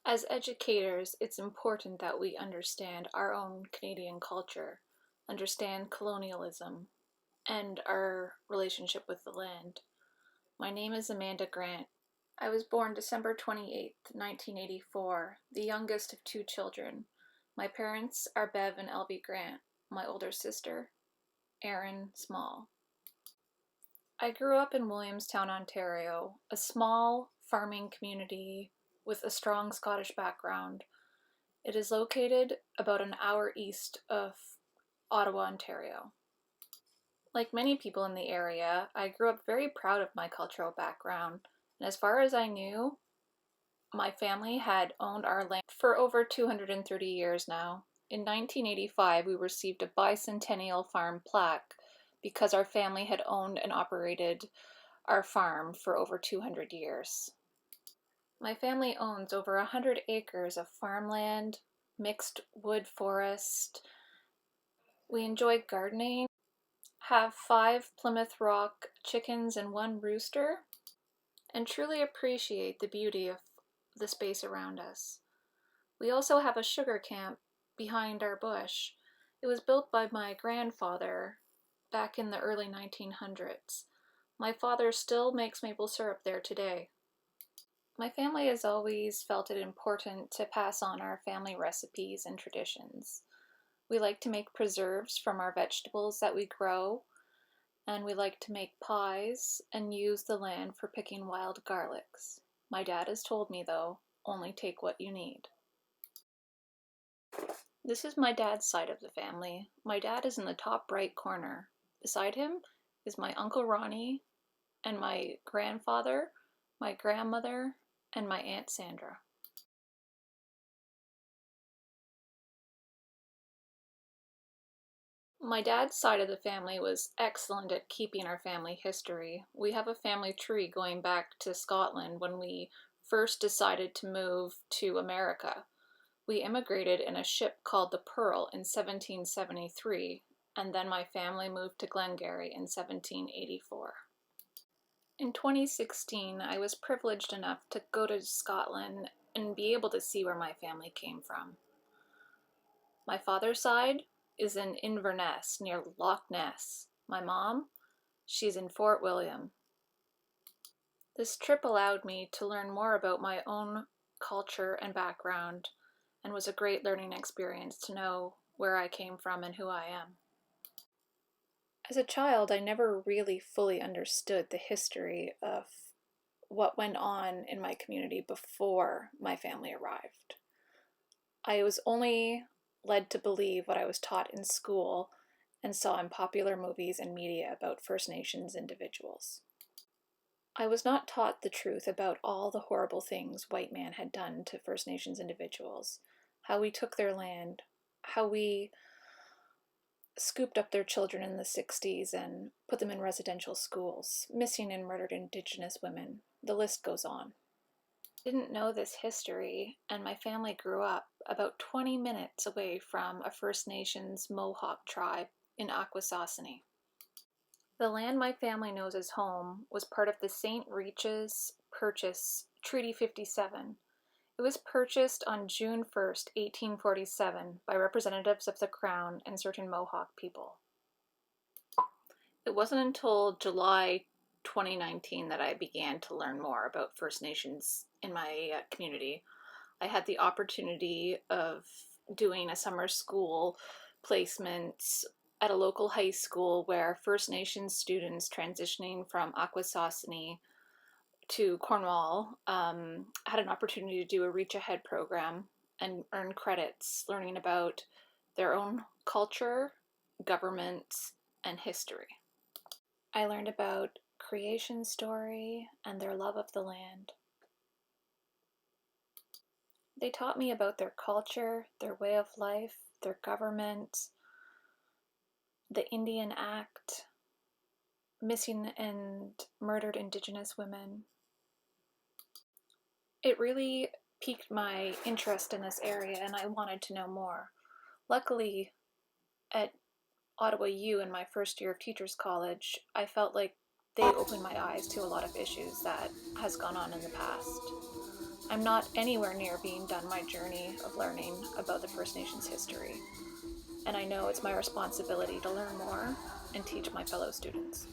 As educators, it's important that we understand our own Canadian culture, understand colonialism, and our relationship with the land. My name is Amanda Grant. I was born December 28th, 1984, the youngest of two children. My parents are Bev and Elvie Grant, my older sister, Erin Small. I grew up in Williamstown, Ontario, a small farming community with a strong Scottish background. It is located about an hour east of Ottawa, Ontario. Like many people in the area, I grew up very proud of my cultural background, and as far as I knew, my family had owned our land for over 230 years now. In 1985, we received a bicentennial farm plaque because our family had owned and operated our farm for over 200 years. My family owns over 100 acres of farmland, mixed wood forest. We enjoy gardening, have 5 Plymouth Rock chickens and 1 rooster, and truly appreciate the beauty of the space around us. We also have a sugar camp behind our bush. It was built by my grandfather back in the early 1900s. My father still makes maple syrup there today. My family has always felt it important to pass on our family recipes and traditions. We like to make preserves from our vegetables that we grow, and we like to make pies and use the land for picking wild garlics. My dad has told me, though, only take what you need. This is my dad's side of the family. My dad is in the top right corner. Beside him is my Uncle Ronnie and my grandfather, my grandmother, and my Aunt Sandra. My dad's side of the family was excellent at keeping our family history. We have a family tree going back to Scotland when we first decided to move to America. We immigrated in a ship called the Pearl in 1773, and then my family moved to Glengarry in 1784. In 2016, I was privileged enough to go to Scotland and be able to see where my family came from. My father's side is in Inverness, near Loch Ness. My mom, she's in Fort William. This trip allowed me to learn more about my own culture and background, and was a great learning experience to know where I came from and who I am. As a child, I never really fully understood the history of what went on in my community before my family arrived. I was only led to believe what I was taught in school and saw in popular movies and media about First Nations individuals. I was not taught the truth about all the horrible things white man had done to First Nations individuals, how we took their land, how we scooped up their children in the 60s and put them in residential schools, missing and murdered Indigenous women. The list goes on. I didn't know this history, and my family grew up about 20 minutes away from a First Nations Mohawk tribe in Akwesasne. The land my family knows as home was part of the St. Reaches Purchase Treaty 57. It was purchased on June 1st, 1847 by representatives of the Crown and certain Mohawk people. It wasn't until July 2019 that I began to learn more about First Nations in my community. I had the opportunity of doing a summer school placement at a local high school where First Nations students transitioning from Akwesasne to Cornwall had an opportunity to do a Reach Ahead program and earn credits learning about their own culture, government, and history. I learned about creation story and their love of the land. They taught me about their culture, their way of life, their government, the Indian Act, missing and murdered Indigenous women. It really piqued my interest in this area and I wanted to know more. Luckily, at Ottawa U in my first year of Teachers College, I felt like they opened my eyes to a lot of issues that has gone on in the past. I'm not anywhere near being done my journey of learning about the First Nations history, and I know it's my responsibility to learn more and teach my fellow students.